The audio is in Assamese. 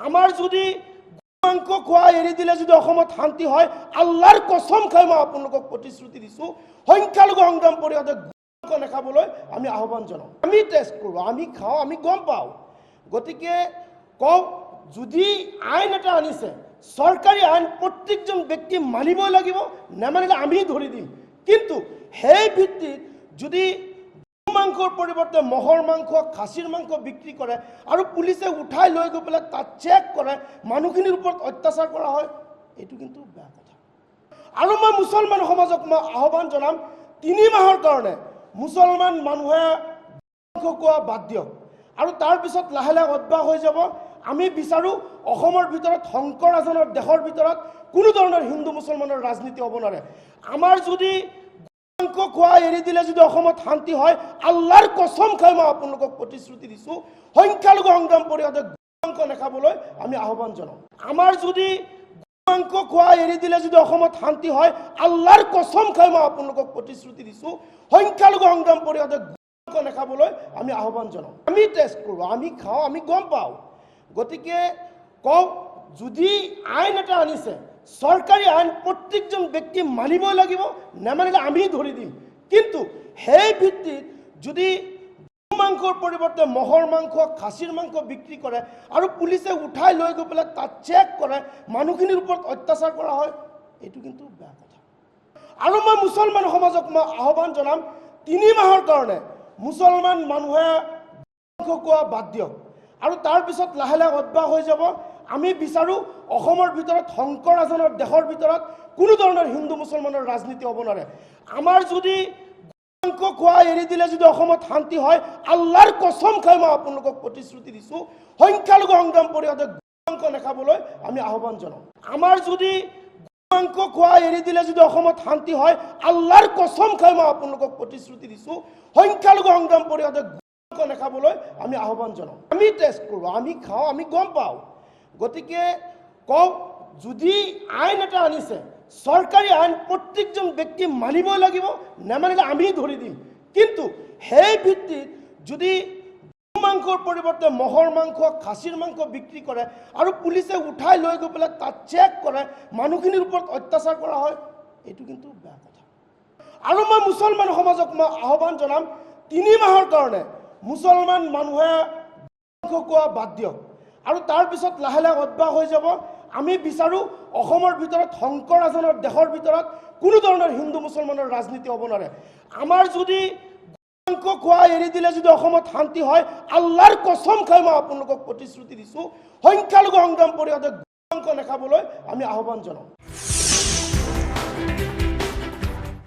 আমাৰ যদি মাংস খোৱা এৰি দিলে যদি অসমত শান্তি হয়, আল্লাহৰ কসম খাই মই আপোনালোকক প্ৰতিশ্ৰুতি দিছোঁ, সংখ্যালঘু সংগ্ৰাম পৰিষদে মাংস নাখাবলৈ আমি আহ্বান জনাওঁ। আমি টেষ্ট কৰোঁ, আমি খাওঁ, আমি গম পাওঁ। গতিকে কওঁ, যদি আইন এটা আনিছে, চৰকাৰী আইন প্ৰত্যেকজন ব্যক্তি মানিবই লাগিব, নামানিলে আমি ধৰি দিম। কিন্তু সেই ভিত্তিত যদি মাংসৰ পৰিৱৰ্তে মহৰ মাংস, খাচীৰ মাংস বিক্ৰী কৰে আৰু পুলিচে উঠাই লৈ গৈ পেলাই তাত চেক কৰে, মানুহখিনিৰ ওপৰত অত্যাচাৰ কৰা হয়, এইটো কিন্তু বেয়া কথা। আৰু মই মুছলমান সমাজক মই আহ্বান জনাম, 3 মাহৰ কাৰণে মুছলমান মানুহে মাংস খোৱা বাদ দিয়ক আৰু তাৰপিছত লাহে লাহে অভ্যাস হৈ যাব। আমি বিচাৰোঁ অসমৰ ভিতৰত শংকৰ ৰাজনৰ দেশৰ ভিতৰত কোনো ধৰণৰ হিন্দু মুছলমানৰ ৰাজনীতি হ'ব নোৱাৰে। আমাৰ যদি মাংস খোৱা এৰি দিলে যদি অসমত শান্তি হয়, আল্লাহৰ কসম খাই মই আপোনালোকক প্ৰতিশ্ৰুতি দিছোঁ, সংখ্যালঘু সংগ্ৰাম পৰিষদে মাংস নাখাবলৈ আমি আহ্বান জনাওঁ। আমাৰ যদি মাংস খোৱা এৰি দিলে যদি অসমত শান্তি হয়, আল্লাহৰ কসম খাই মই আপোনালোকক প্ৰতিশ্ৰুতি দিছোঁ, সংখ্যালঘু সংগ্ৰাম পৰিষদে মাংস নাখাবলৈ আমি আহ্বান জনাওঁ। আমি টেষ্ট কৰোঁ, আমি খাওঁ, আমি গম পাওঁ। গতিকে কওঁ, যদি আইন এটা আনিছে, চৰকাৰী আইন প্ৰত্যেকজন ব্যক্তি মানিবই লাগিব, নামানিলে আমি ধৰি দিম। কিন্তু সেই ভিত্তিত যদি মাংসৰ পৰিৱৰ্তে মহৰ মাংস, খাচীৰ মাংস বিক্ৰী কৰে আৰু পুলিচে উঠাই লৈ গৈ পেলাই তাত চেক কৰে, মানুহখিনিৰ ওপৰত অত্যাচাৰ কৰা হয়, এইটো কিন্তু বেয়া কথা। আৰু মই মুছলমান সমাজক মই আহ্বান জনাম, 3 মাহৰ কাৰণে মুছলমান মানুহে মাংস খোৱা বাদ দিয়ক আৰু তাৰপিছত লাহে লাহে অভ্যাস হৈ যাব। আমি বিচাৰোঁ অসমৰ ভিতৰত শংকৰ ৰাজনৰ দেশৰ ভিতৰত কোনো ধৰণৰ হিন্দু মুছলমানৰ ৰাজনীতি হ'ব নোৱাৰে। আমাৰ যদি মাংস খোৱা এৰি দিলে যদি অসমত শান্তি হয়, আল্লাহৰ কসম খাই মই আপোনালোকক প্ৰতিশ্ৰুতি দিছোঁ, সংখ্যালঘু সংগ্ৰাম পৰিষদে মাংস নাখাবলৈ আমি আহ্বান জনাওঁ। আমাৰ যদি মাংস খোৱা এৰি দিলে যদি অসমত শান্তি হয়, আল্লাহৰ কসম খাই মই আপোনালোকক প্ৰতিশ্ৰুতি দিছোঁ, সংখ্যালঘু সংগ্ৰাম পৰিষদে মাংস নাখাবলৈ আমি আহ্বান জনাওঁ। আমি টেষ্ট কৰোঁ, আমি খাওঁ, আমি গম পাওঁ। গতিকে কওঁ, যদি আইন এটা আনিছে, চৰকাৰী আইন প্ৰত্যেকজন ব্যক্তি মানিবই লাগিব, নামানিলে আমি ধৰি দিম। কিন্তু সেই ভিত্তিত যদি মাংসৰ পৰিৱৰ্তে মহৰ মাংস, খাচীৰ মাংস বিক্ৰী কৰে আৰু পুলিচে উঠাই লৈ গৈ পেলাই তাত চেক কৰে, মানুহখিনিৰ ওপৰত অত্যাচাৰ কৰা হয়, এইটো কিন্তু বেয়া কথা। আৰু মই মুছলমান সমাজক মই আহ্বান জনাম, 3 মাহৰ কাৰণে মুছলমান মানুহে মাংস খোৱা বাদ দিয়ক আৰু তাৰপিছত লাহে লাহে অভ্যাস হৈ যাব। আমি বিচাৰোঁ অসমৰ ভিতৰত শংকৰ ৰাজনৰ দেশৰ ভিতৰত কোনো ধৰণৰ হিন্দু মুছলমানৰ ৰাজনীতি হ'ব নোৱাৰে। আমাৰ যদি মাংস খোৱা এৰি দিলে যদি অসমত শান্তি হয়, আল্লাহৰ কসম খাই মই আপোনালোকক প্ৰতিশ্ৰুতি দিছোঁ, সংখ্যালঘু সংগ্ৰাম পৰিষদে মাংস নাখাবলৈ আমি আহ্বান জনাওঁ।